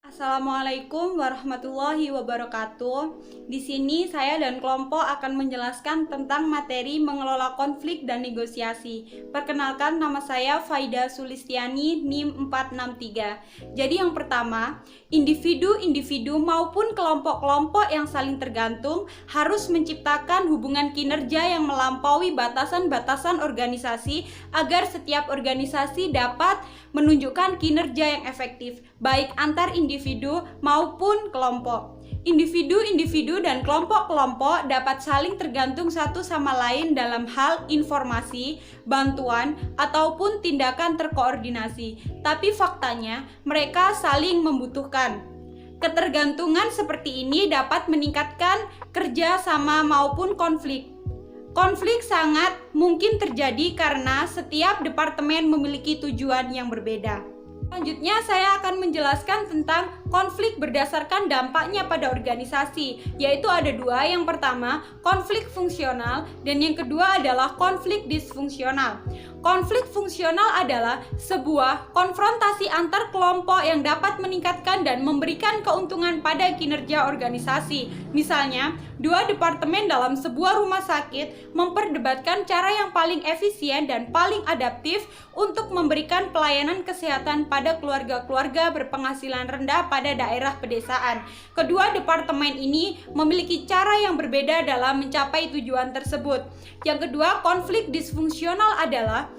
Assalamualaikum warahmatullahi wabarakatuh. Di sini saya dan kelompok akan menjelaskan tentang materi mengelola konflik dan negosiasi. Perkenalkan, nama saya Faida Sulistiani, NIM 463. Jadi yang pertama, individu-individu maupun kelompok-kelompok yang saling tergantung harus menciptakan hubungan kinerja yang melampaui batasan-batasan organisasi agar setiap organisasi dapat menunjukkan kinerja yang efektif, baik antar individu maupun kelompok. Individu-individu dan kelompok-kelompok dapat saling tergantung satu sama lain dalam hal informasi, bantuan, ataupun tindakan terkoordinasi. Tapi faktanya, mereka saling membutuhkan. Ketergantungan seperti ini dapat meningkatkan kerja sama maupun konflik. Konflik sangat mungkin terjadi karena setiap departemen memiliki tujuan yang berbeda. Selanjutnya saya akan menjelaskan tentang konflik berdasarkan dampaknya pada organisasi, yaitu ada dua. Yang pertama, konflik fungsional, dan yang kedua adalah konflik disfungsional. Konflik fungsional adalah sebuah konfrontasi antar kelompok yang dapat meningkatkan dan memberikan keuntungan pada kinerja organisasi. Misalnya, dua departemen dalam sebuah rumah sakit memperdebatkan cara yang paling efisien dan paling adaptif untuk memberikan pelayanan kesehatan pada keluarga-keluarga berpenghasilan rendah pada daerah pedesaan. Kedua departemen ini memiliki cara yang berbeda dalam mencapai tujuan tersebut. Yang kedua, konflik disfungsional adalah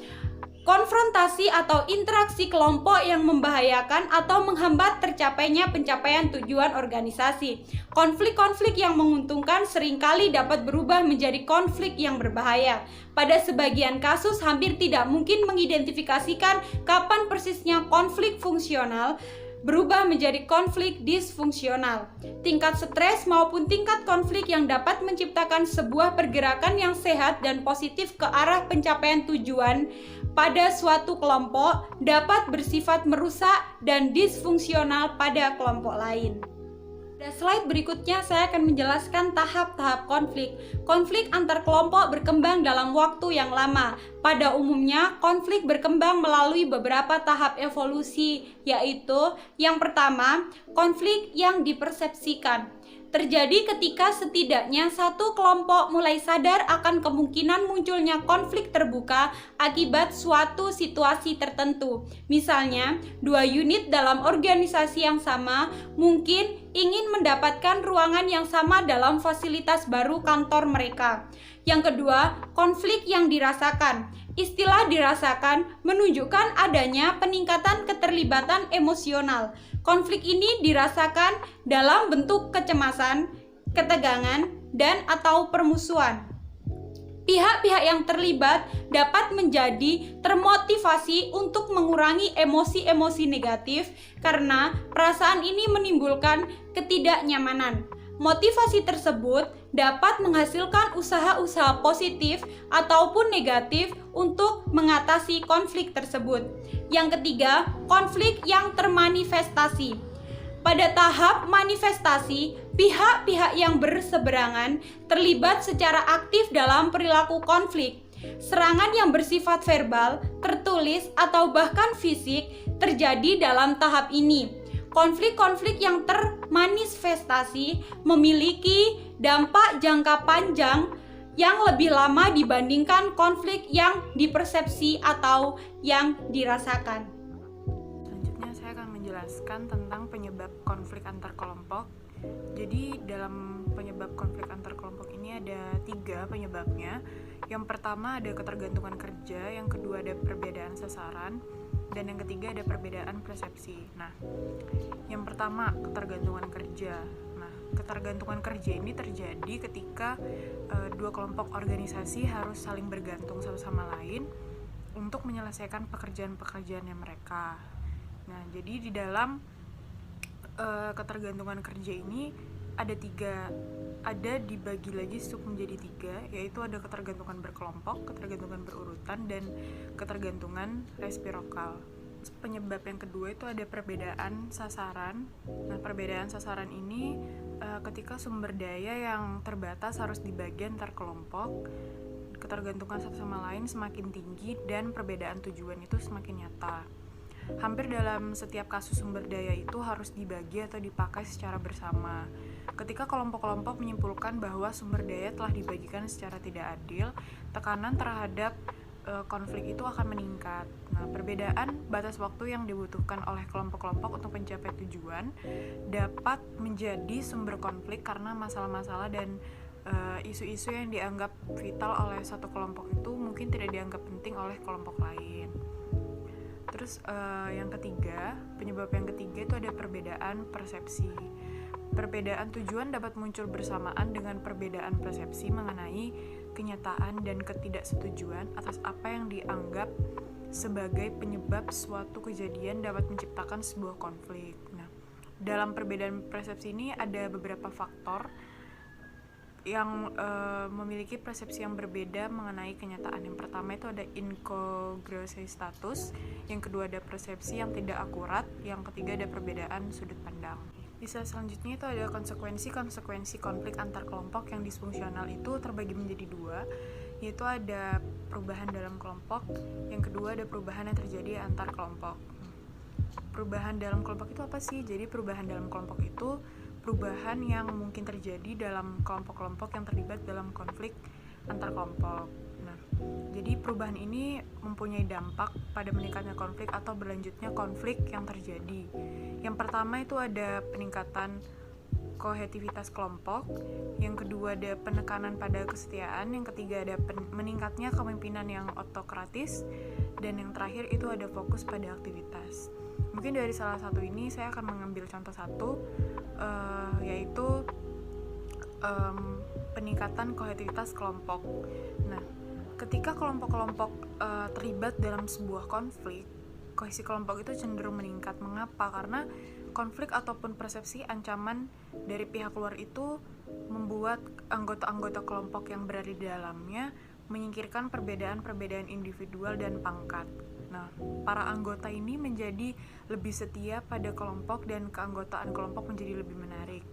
konfrontasi atau interaksi kelompok yang membahayakan atau menghambat tercapainya pencapaian tujuan organisasi. Konflik-konflik yang menguntungkan seringkali dapat berubah menjadi konflik yang berbahaya. Pada sebagian kasus hampir tidak mungkin mengidentifikasikan kapan persisnya konflik fungsional berubah menjadi konflik disfungsional. Tingkat stres maupun tingkat konflik yang dapat menciptakan sebuah pergerakan yang sehat dan positif ke arah pencapaian tujuan pada suatu kelompok dapat bersifat merusak dan disfungsional pada kelompok lain. Pada slide berikutnya saya akan menjelaskan tahap-tahap konflik. Konflik antar kelompok berkembang dalam waktu yang lama. Pada umumnya, konflik berkembang melalui beberapa tahap evolusi, yaitu yang pertama, konflik yang dipersepsikan. Terjadi ketika setidaknya satu kelompok mulai sadar akan kemungkinan munculnya konflik terbuka akibat suatu situasi tertentu. Misalnya, dua unit dalam organisasi yang sama mungkin ingin mendapatkan ruangan yang sama dalam fasilitas baru kantor mereka. Yang kedua, konflik yang dirasakan. Istilah dirasakan menunjukkan adanya peningkatan keterlibatan emosional. Konflik ini dirasakan dalam bentuk kecemasan, ketegangan, dan atau permusuhan. Pihak-pihak yang terlibat dapat menjadi termotivasi untuk mengurangi emosi-emosi negatif karena perasaan ini menimbulkan ketidaknyamanan. Motivasi tersebut dapat menghasilkan usaha-usaha positif ataupun negatif untuk mengatasi konflik tersebut. Yang ketiga, konflik yang termanifestasi. Pada tahap manifestasi, pihak-pihak yang berseberangan terlibat secara aktif dalam perilaku konflik. Serangan yang bersifat verbal, tertulis, atau bahkan fisik terjadi dalam tahap ini. Konflik-konflik yang termanifestasi memiliki dampak jangka panjang yang lebih lama dibandingkan konflik yang dipersepsi atau yang dirasakan. Selanjutnya saya akan menjelaskan tentang penyebab konflik antar kelompok. Jadi dalam penyebab konflik antar kelompok ini ada 3 penyebabnya. Yang pertama ada ketergantungan kerja, yang kedua ada perbedaan sasaran, dan yang ketiga ada perbedaan persepsi. Nah, yang pertama ketergantungan kerja. Nah, ketergantungan kerja ini terjadi ketika dua kelompok organisasi harus saling bergantung satu sama lain untuk menyelesaikan pekerjaan-pekerjaannya mereka. Nah, jadi di dalam ketergantungan kerja ini ada dibagi lagi sub menjadi 3, yaitu ada ketergantungan berkelompok, ketergantungan berurutan, dan ketergantungan resiprokal. Penyebab yang kedua itu ada perbedaan sasaran. Nah, perbedaan sasaran ini ketika sumber daya yang terbatas harus dibagi antar kelompok, ketergantungan satu sama lain semakin tinggi dan perbedaan tujuan itu semakin nyata. hampir dalam setiap kasus sumber daya itu harus dibagi atau dipakai secara bersama. Ketika kelompok-kelompok menyimpulkan bahwa sumber daya telah dibagikan secara tidak adil, tekanan terhadap konflik itu akan meningkat. Nah, perbedaan batas waktu yang dibutuhkan oleh kelompok-kelompok untuk mencapai tujuan dapat menjadi sumber konflik karena masalah-masalah dan isu-isu yang dianggap vital oleh satu kelompok itu mungkin tidak dianggap penting oleh kelompok lain. Terus penyebab yang ketiga itu ada perbedaan persepsi. Perbedaan tujuan dapat muncul bersamaan dengan perbedaan persepsi mengenai kenyataan dan ketidaksetujuan atas apa yang dianggap sebagai penyebab suatu kejadian dapat menciptakan sebuah konflik. Nah, dalam perbedaan persepsi ini ada beberapa faktor yang memiliki persepsi yang berbeda mengenai kenyataan. Yang pertama itu ada incongruency status, yang kedua ada persepsi yang tidak akurat, yang ketiga ada perbedaan sudut pandang. Bisa selanjutnya itu ada konsekuensi konflik antar kelompok yang disfungsional itu terbagi menjadi dua, yaitu ada perubahan dalam kelompok, yang kedua ada perubahan yang terjadi antar kelompok. Perubahan dalam kelompok itu apa sih? Jadi perubahan dalam kelompok itu perubahan yang mungkin terjadi dalam kelompok-kelompok yang terlibat dalam konflik antar kelompok. Nah, jadi perubahan ini mempunyai dampak pada meningkatnya konflik atau berlanjutnya konflik yang terjadi. Yang pertama itu ada peningkatan kohesivitas kelompok, yang kedua ada penekanan pada kesetiaan, yang ketiga ada meningkatnya kepemimpinan yang otokratis, dan yang terakhir itu ada fokus pada aktivitas. Mungkin dari salah satu ini saya akan mengambil contoh satu, yaitu peningkatan kohesivitas kelompok. Nah, ketika kelompok-kelompok terlibat dalam sebuah konflik, kohesi kelompok itu cenderung meningkat. Mengapa? Karena konflik ataupun persepsi ancaman dari pihak luar itu membuat anggota-anggota kelompok yang berada di dalamnya menyingkirkan perbedaan-perbedaan individual dan pangkat. Nah, para anggota ini menjadi lebih setia pada kelompok dan keanggotaan kelompok menjadi lebih menarik.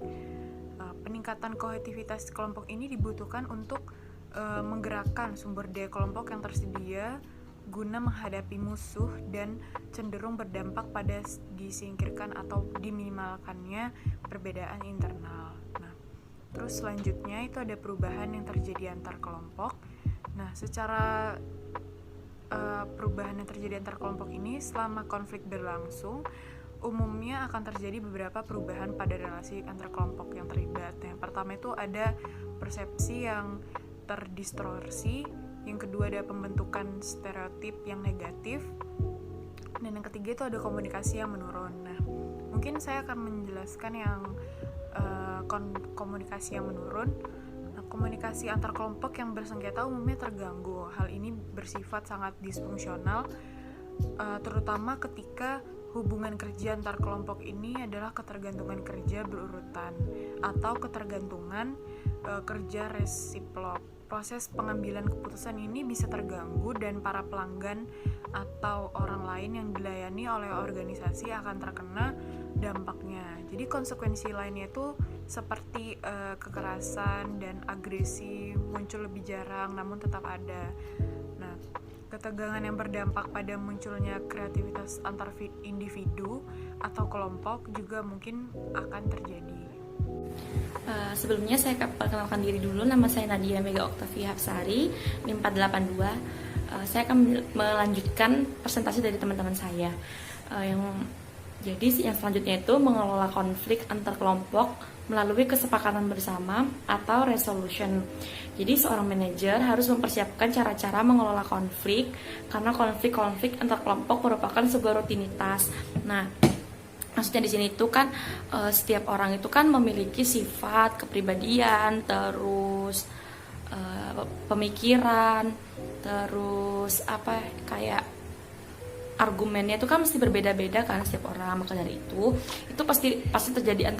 Peningkatan kohesivitas kelompok ini dibutuhkan untuk menggerakkan sumber daya kelompok yang tersedia guna menghadapi musuh dan cenderung berdampak pada disingkirkan atau diminimalkannya perbedaan internal. Nah, terus selanjutnya itu ada perubahan yang terjadi antar kelompok. Nah, secara perubahan yang terjadi antar kelompok ini selama konflik berlangsung, umumnya akan terjadi beberapa perubahan pada relasi antar kelompok yang terlibat. Yang pertama itu ada persepsi yang terdistorsi, yang kedua ada pembentukan stereotip yang negatif, dan yang ketiga itu ada komunikasi yang menurun. Nah, mungkin saya akan menjelaskan yang komunikasi yang menurun. Nah, komunikasi antar kelompok yang bersengketa umumnya terganggu. Hal ini bersifat sangat disfungsional, terutama ketika hubungan kerja antar kelompok ini adalah ketergantungan kerja berurutan atau ketergantungan kerja resiprok. Proses pengambilan keputusan ini bisa terganggu dan para pelanggan atau orang lain yang dilayani oleh organisasi akan terkena dampaknya. Jadi konsekuensi lainnya itu seperti kekerasan dan agresi muncul lebih jarang namun tetap ada. Nah, ketegangan yang berdampak pada munculnya kreativitas antar individu atau kelompok juga mungkin akan terjadi. Sebelumnya saya perkenalkan diri dulu, nama saya Nadia Mega Oktavia Hapsari, NIM 482. Saya akan melanjutkan presentasi dari teman-teman saya. Yang selanjutnya itu mengelola konflik antar kelompok melalui kesepakatan bersama atau resolution. Jadi seorang manajer harus mempersiapkan cara-cara mengelola konflik karena konflik antar kelompok merupakan sebuah rutinitas. Nah, maksudnya di sini itu kan setiap orang itu kan memiliki sifat, kepribadian, terus pemikiran, terus kayak argumennya itu kan mesti berbeda-beda kan setiap orang. Maka dari itu pasti terjadi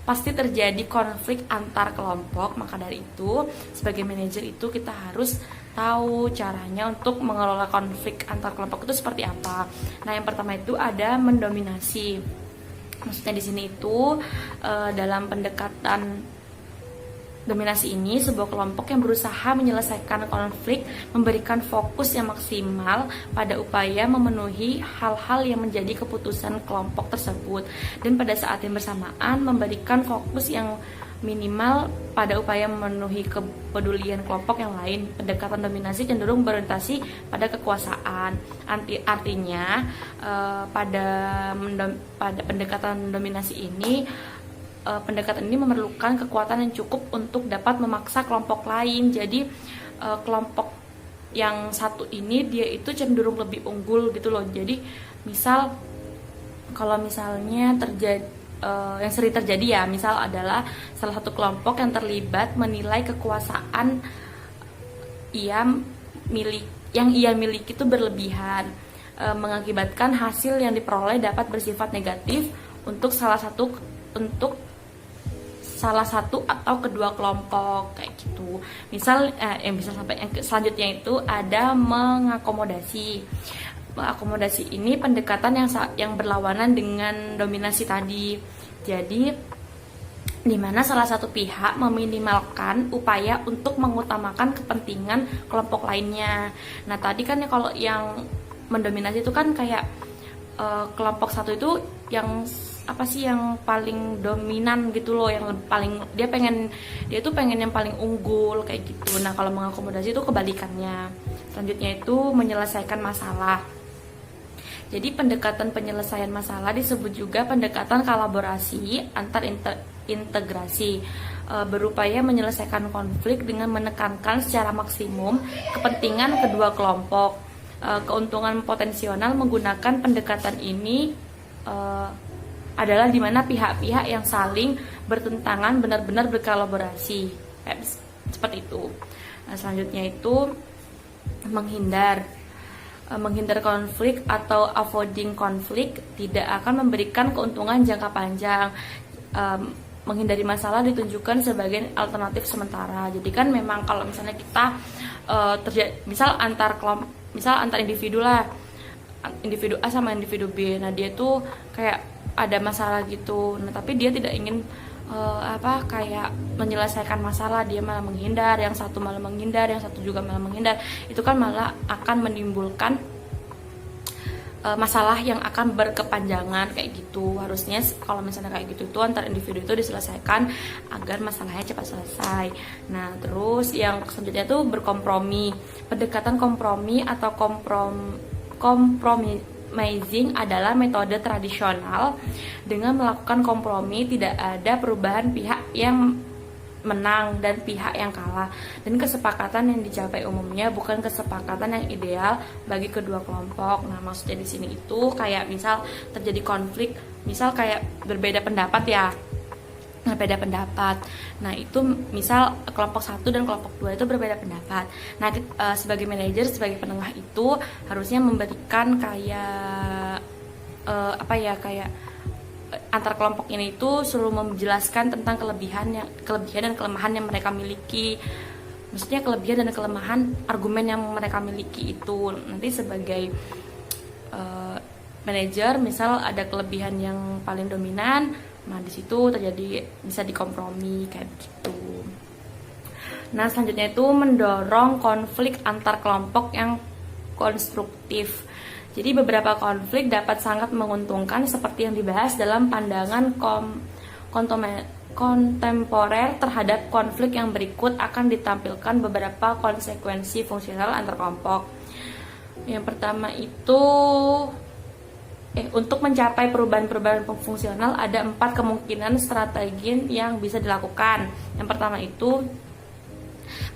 pasti terjadi konflik antar kelompok. Maka dari itu sebagai manajer itu kita harus tahu caranya untuk mengelola konflik antar kelompok itu seperti apa. Nah, yang pertama itu ada mendominasi. Maksudnya di sini itu dalam pendekatan dominasi ini sebuah kelompok yang berusaha menyelesaikan konflik, memberikan fokus yang maksimal pada upaya memenuhi hal-hal yang menjadi keputusan kelompok tersebut, dan pada saat yang bersamaan memberikan fokus yang minimal pada upaya memenuhi kepedulian kelompok yang lain. Pendekatan dominasi cenderung berorientasi pada kekuasaan. Artinya pada pendekatan dominasi ini, pendekatan ini memerlukan kekuatan yang cukup untuk dapat memaksa kelompok lain. Jadi kelompok yang satu ini dia itu cenderung lebih unggul gitu loh. Jadi misal kalau misalnya yang sering terjadi ya, misal adalah salah satu kelompok yang terlibat menilai kekuasaan yang ia miliki itu berlebihan, mengakibatkan hasil yang diperoleh dapat bersifat negatif untuk salah satu atau kedua kelompok kayak gitu. Misal yang bisa sampai yang selanjutnya itu ada mengakomodasi. Mengakomodasi ini pendekatan yang berlawanan dengan dominasi tadi. Jadi di mana salah satu pihak meminimalkan upaya untuk mengutamakan kepentingan kelompok lainnya. Nah, tadi kan ya kalau yang mendominasi itu kan kayak kelompok satu itu yang yang paling dominan gitu loh, yang paling dia pengen yang paling unggul kayak gitu. Nah, kalau mengakomodasi itu kebalikannya. Selanjutnya itu menyelesaikan masalah. Jadi pendekatan penyelesaian masalah disebut juga pendekatan kolaborasi antar integrasi, berupaya menyelesaikan konflik dengan menekankan secara maksimum kepentingan kedua kelompok. Keuntungan potensial menggunakan pendekatan ini adalah di mana pihak-pihak yang saling bertentangan benar-benar berkolaborasi, seperti itu. Nah, selanjutnya itu menghindar konflik atau avoiding konflik tidak akan memberikan keuntungan jangka panjang. Menghindari masalah ditunjukkan sebagai alternatif sementara. Jadi kan memang kalau misalnya kita misal antar individu lah, individu A sama individu B. Nah, dia tuh kayak ada masalah gitu. Nah, tapi dia tidak ingin kayak menyelesaikan masalah, dia malah menghindar, yang satu malah menghindar, yang satu juga malah menghindar. Itu kan malah akan menimbulkan masalah yang akan berkepanjangan kayak gitu. Harusnya kalau misalnya kayak gitu itu antar individu itu diselesaikan agar masalahnya cepat selesai. Nah, terus yang selanjutnya itu berkompromi. Pendekatan kompromi atau compromising adalah metode tradisional. Dengan melakukan kompromi tidak ada perubahan pihak yang menang dan pihak yang kalah, dan kesepakatan yang dicapai umumnya bukan kesepakatan yang ideal bagi kedua kelompok. Nah, maksudnya di sini itu kayak misal terjadi konflik, misal kayak berbeda pendapat ya. Berbeda pendapat. Nah, itu misal kelompok 1 dan kelompok 2 itu berbeda pendapat. Nah, sebagai manajer, sebagai penengah itu harusnya memberikan kayak kayak antar kelompok ini itu selalu menjelaskan tentang kelebihan dan kelemahan yang mereka miliki. Maksudnya kelebihan dan kelemahan argumen yang mereka miliki itu. Nanti sebagai manajer, misal ada kelebihan yang paling dominan, nah di situ terjadi bisa dikompromi kayak gitu. Nah, selanjutnya itu mendorong konflik antar kelompok yang konstruktif. Jadi beberapa konflik dapat sangat menguntungkan seperti yang dibahas dalam pandangan kontemporer terhadap konflik yang berikut akan ditampilkan beberapa konsekuensi fungsional antar kelompok. Yang pertama itu untuk mencapai perubahan-perubahan fungsional ada 4 kemungkinan strategi yang bisa dilakukan. Yang pertama itu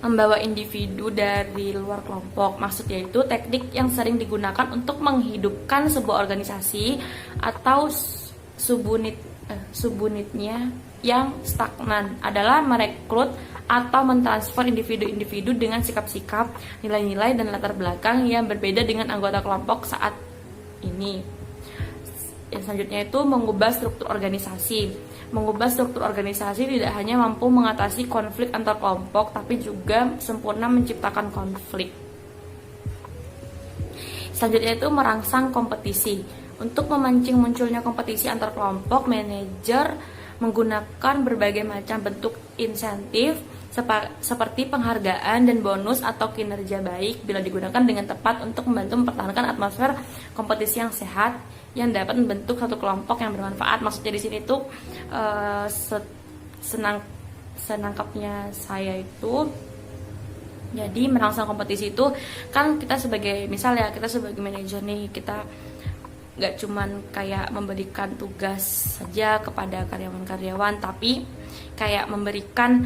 membawa individu dari luar kelompok. Maksudnya itu teknik yang sering digunakan untuk menghidupkan sebuah organisasi atau subunitnya yang stagnan adalah merekrut atau mentransfer individu-individu dengan sikap-sikap, nilai-nilai, dan latar belakang yang berbeda dengan anggota kelompok saat ini. Yang selanjutnya itu mengubah struktur organisasi. Mengubah struktur organisasi tidak hanya mampu mengatasi konflik antar kelompok, tapi juga sempurna menciptakan konflik. Selanjutnya itu merangsang kompetisi. Untuk memancing munculnya kompetisi antar kelompok, manajer menggunakan berbagai macam bentuk insentif seperti penghargaan dan bonus atau kinerja baik bila digunakan dengan tepat untuk membantu mempertahankan atmosfer kompetisi yang sehat yang dapat membentuk satu kelompok yang bermanfaat. Maksudnya di sini tuh senangkapnya saya itu, jadi merangsang kompetisi itu kan kita sebagai manajer nih, kita nggak cuman kayak memberikan tugas saja kepada karyawan-karyawan, tapi kayak memberikan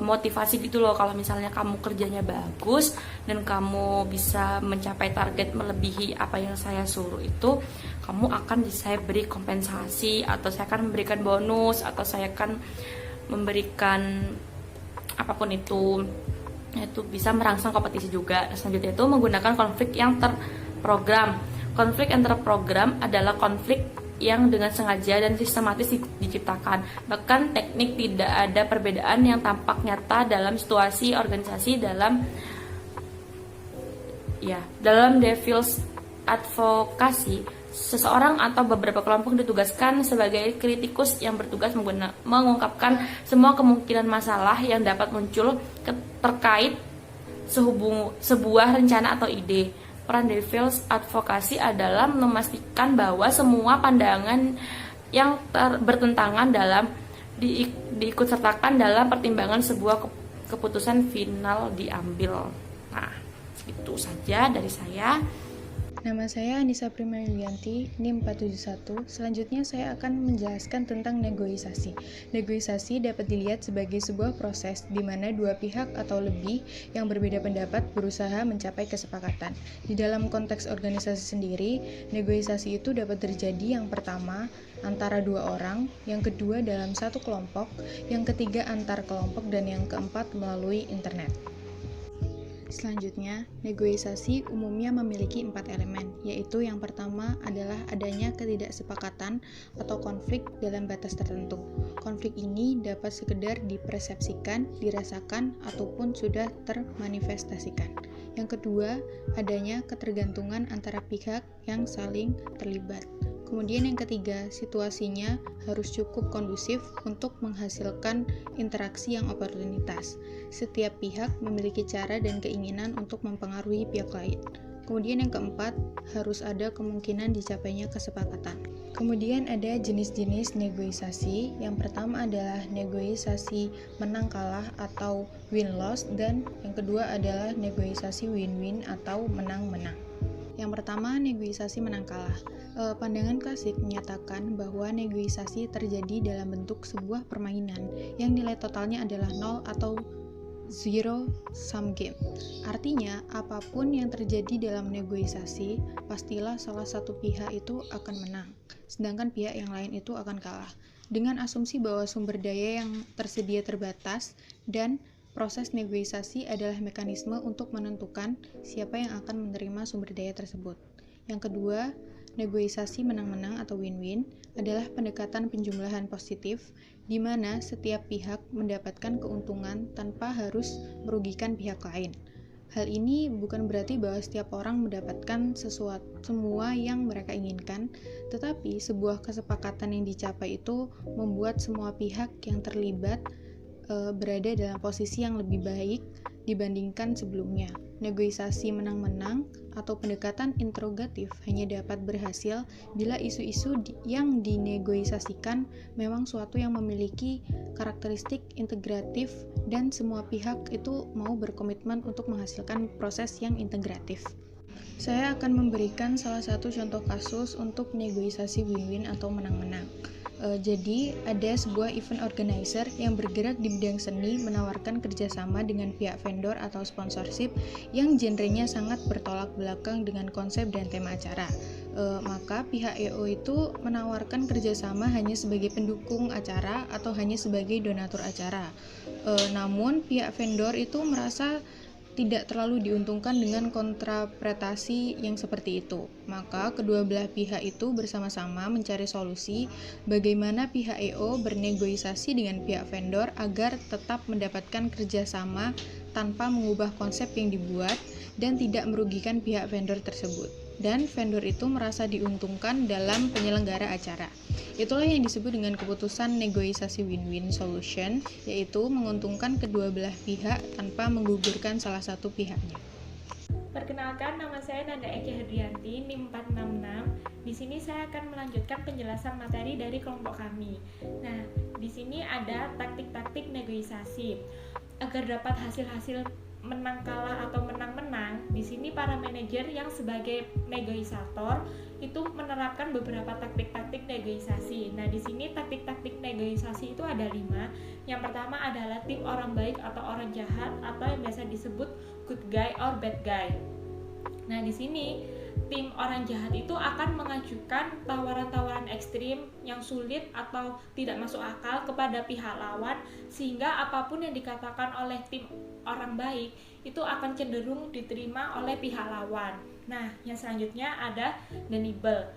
motivasi gitu loh. Kalau misalnya kamu kerjanya bagus dan kamu bisa mencapai target melebihi apa yang saya suruh itu, kamu akan saya beri kompensasi, atau saya akan memberikan bonus, atau saya akan memberikan apapun itu bisa merangsang kompetisi juga. Selanjutnya itu menggunakan konflik yang terprogram. Konflik yang terprogram adalah konflik yang dengan sengaja dan sistematis diciptakan. Bahkan teknik tidak ada perbedaan yang tampak nyata dalam situasi organisasi dalam Devil's Advocacy. Seseorang atau beberapa kelompok ditugaskan sebagai kritikus yang bertugas mengungkapkan semua kemungkinan masalah yang dapat muncul terkait sebuah rencana atau ide. Peran Devil's Advocacy adalah memastikan bahwa semua pandangan yang bertentangan diikutsertakan dalam pertimbangan sebuah keputusan final diambil. Nah, itu saja dari saya. Nama saya Anissa Prima Yulianti, NIM 471. Selanjutnya saya akan menjelaskan tentang negosiasi. Negosiasi dapat dilihat sebagai sebuah proses di mana dua pihak atau lebih yang berbeda pendapat berusaha mencapai kesepakatan. Di dalam konteks organisasi sendiri, negosiasi itu dapat terjadi yang pertama antara dua orang, yang kedua dalam satu kelompok, yang ketiga antar kelompok, dan yang keempat melalui internet. Selanjutnya, negosiasi umumnya memiliki 4 elemen, yaitu yang pertama adalah adanya ketidaksepakatan atau konflik dalam batas tertentu. Konflik ini dapat sekedar dipersepsikan, dirasakan, ataupun sudah termanifestasikan. Yang kedua, adanya ketergantungan antara pihak yang saling terlibat. Kemudian yang ketiga, situasinya harus cukup kondusif untuk menghasilkan interaksi yang oportunitas. Setiap pihak memiliki cara dan keinginan untuk mempengaruhi pihak lain. Kemudian yang keempat, harus ada kemungkinan dicapainya kesepakatan. Kemudian ada jenis-jenis negosiasi. Yang pertama adalah negosiasi menang kalah atau win-loss, dan yang kedua adalah negosiasi win-win atau menang-menang. Yang pertama, negosiasi menang kalah. Pandangan klasik menyatakan bahwa negosiasi terjadi dalam bentuk sebuah permainan yang nilai totalnya adalah 0 atau zero sum game. Artinya, apapun yang terjadi dalam negosiasi, pastilah salah satu pihak itu akan menang, sedangkan pihak yang lain itu akan kalah. Dengan asumsi bahwa sumber daya yang tersedia terbatas dan proses negosiasi adalah mekanisme untuk menentukan siapa yang akan menerima sumber daya tersebut. Yang kedua, negosiasi menang-menang atau win-win adalah pendekatan penjumlahan positif di mana setiap pihak mendapatkan keuntungan tanpa harus merugikan pihak lain. Hal ini bukan berarti bahwa setiap orang mendapatkan semua yang mereka inginkan, tetapi sebuah kesepakatan yang dicapai itu membuat semua pihak yang terlibat berada dalam posisi yang lebih baik dibandingkan sebelumnya. Negosiasi menang-menang atau pendekatan interogatif hanya dapat berhasil bila isu-isu yang dinegosiasikan memang suatu yang memiliki karakteristik integratif dan semua pihak itu mau berkomitmen untuk menghasilkan proses yang integratif. Saya akan memberikan salah satu contoh kasus untuk negosiasi win-win atau menang-menang. Jadi ada sebuah event organizer yang bergerak di bidang seni menawarkan kerjasama dengan pihak vendor atau sponsorship yang genrenya sangat bertolak belakang dengan konsep dan tema acara. Maka pihak EO itu menawarkan kerjasama hanya sebagai pendukung acara atau hanya sebagai donatur acara. Namun pihak vendor itu merasa tidak terlalu diuntungkan dengan kontrapretasi yang seperti itu. Maka kedua belah pihak itu bersama-sama mencari solusi bagaimana pihak EO bernegosiasi dengan pihak vendor agar tetap mendapatkan kerjasama tanpa mengubah konsep yang dibuat dan tidak merugikan pihak vendor tersebut. dan vendor itu merasa diuntungkan dalam penyelenggara acara. Itulah yang disebut dengan keputusan negosiasi win-win solution, yaitu menguntungkan kedua belah pihak tanpa menggugurkan salah satu pihaknya. Perkenalkan, nama saya Nanda Eki Hedianti, NIM 466. Di sini saya akan melanjutkan penjelasan materi dari kelompok kami. Nah, di sini ada taktik-taktik negosiasi. Agar dapat hasil-hasil menang kalah atau menang-menang, di sini para manajer yang sebagai negosiator itu menerapkan beberapa taktik-taktik negosiasi. Nah, di sini taktik-taktik negosiasi itu ada 5. Yang pertama adalah tim orang baik atau orang jahat, atau yang biasa disebut good guy or bad guy. Nah, di sini tim orang jahat itu akan mengajukan tawaran-tawaran ekstrim yang sulit atau tidak masuk akal kepada pihak lawan, sehingga apapun yang dikatakan oleh tim orang baik itu akan cenderung diterima oleh pihak lawan. Nah, yang selanjutnya ada deniable.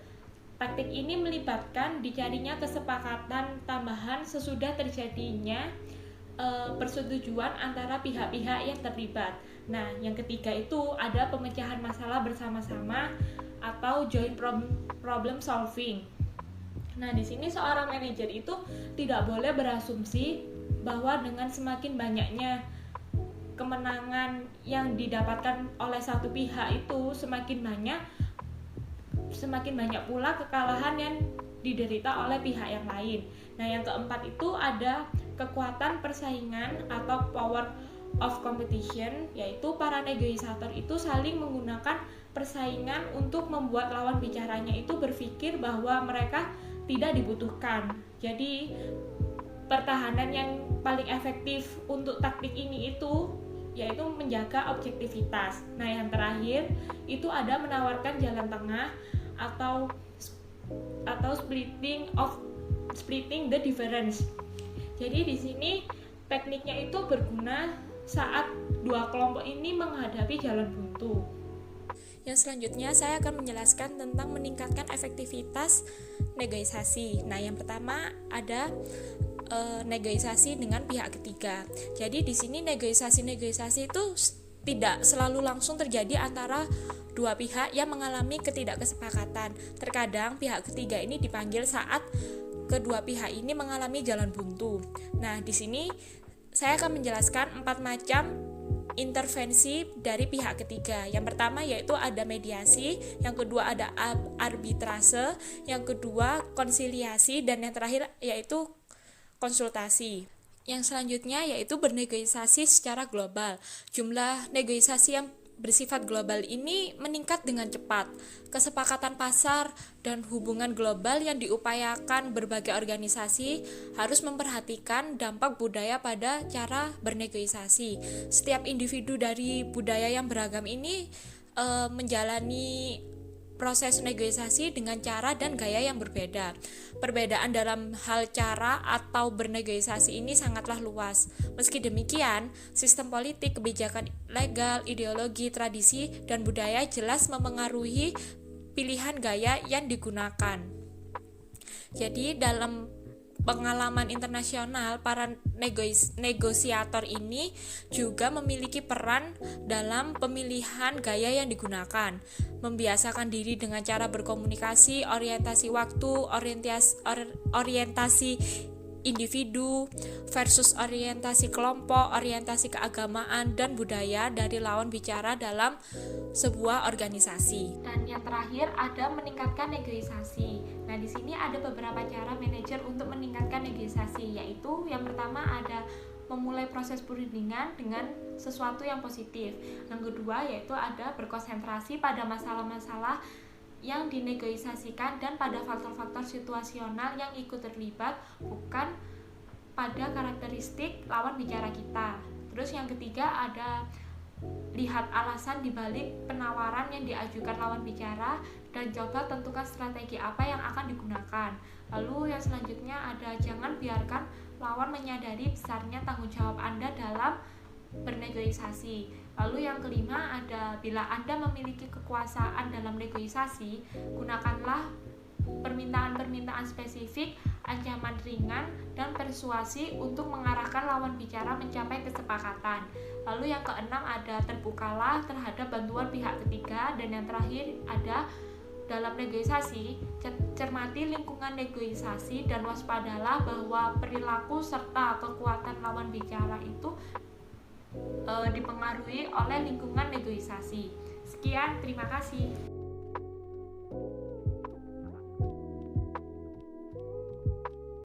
Taktik ini melibatkan dicarinya kesepakatan tambahan sesudah terjadinya persetujuan antara pihak-pihak yang terlibat. Nah, yang ketiga itu ada pemecahan masalah bersama-sama atau joint problem solving. Nah, di sini seorang manajer itu tidak boleh berasumsi bahwa dengan semakin banyaknya kemenangan yang didapatkan oleh satu pihak itu semakin banyak pula kekalahan yang diderita oleh pihak yang lain. Nah, yang keempat itu ada kekuatan persaingan atau power of competition, yaitu para negosiator itu saling menggunakan persaingan untuk membuat lawan bicaranya itu berpikir bahwa mereka tidak dibutuhkan. Jadi pertahanan yang paling efektif untuk taktik ini itu yaitu menjaga objektivitas. Nah, yang terakhir itu ada menawarkan jalan tengah atau splitting the difference. Jadi di sini tekniknya itu berguna saat dua kelompok ini menghadapi jalan buntu. Yang selanjutnya saya akan menjelaskan tentang meningkatkan efektivitas negosiasi. Nah, yang pertama ada negosiasi dengan pihak ketiga. Jadi di sini negosiasi itu tidak selalu langsung terjadi antara dua pihak yang mengalami ketidakkesepakatan. Terkadang pihak ketiga ini dipanggil saat kedua pihak ini mengalami jalan buntu. Nah, di sini saya akan menjelaskan 4 macam intervensi dari pihak ketiga. Yang pertama yaitu ada mediasi, yang kedua ada arbitrase, yang kedua konsiliasi, dan yang terakhir yaitu konsultasi. Yang selanjutnya yaitu bernegosiasi secara global. Jumlah negosiasi yang bersifat global ini meningkat dengan cepat. Kesepakatan pasar dan hubungan global yang diupayakan berbagai organisasi harus memperhatikan dampak budaya pada cara bernegosiasi. Setiap individu dari budaya yang beragam ini menjalani proses negosiasi dengan cara dan gaya yang berbeda. Perbedaan dalam hal cara atau bernegosiasi ini sangatlah luas. Meski demikian, sistem politik, kebijakan legal, ideologi, tradisi, dan budaya jelas memengaruhi pilihan gaya yang digunakan. Jadi dalam pengalaman internasional, para negosiator ini juga memiliki peran dalam pemilihan gaya yang digunakan, membiasakan diri dengan cara berkomunikasi, orientasi waktu, orientasi individu versus orientasi kelompok, orientasi keagamaan dan budaya dari lawan bicara dalam sebuah organisasi. Dan yang terakhir ada meningkatkan negosiasi. Nah, di sini ada beberapa cara manajer untuk meningkatkan negosiasi, yaitu yang pertama ada memulai proses perundingan dengan sesuatu yang positif. Yang kedua yaitu ada berkonsentrasi pada masalah-masalah yang dinegosiasikan dan pada faktor-faktor situasional yang ikut terlibat, bukan pada karakteristik lawan bicara kita. Terus yang ketiga ada lihat alasan dibalik penawaran yang diajukan lawan bicara dan coba tentukan strategi apa yang akan digunakan. Lalu yang selanjutnya ada jangan biarkan lawan menyadari besarnya tanggung jawab Anda dalam bernegosiasi. Lalu yang kelima ada bila Anda memiliki kekuasaan dalam negosiasi, gunakanlah permintaan-permintaan spesifik ancaman ringan, dan persuasi untuk mengarahkan lawan bicara mencapai kesepakatan. Lalu yang keenam ada terbukalah terhadap bantuan pihak ketiga, dan yang terakhir ada dalam negosiasi, cermati lingkungan negosiasi dan waspadalah bahwa perilaku serta kekuatan lawan bicara itu dipengaruhi oleh lingkungan negosiasi. Sekian, terima kasih.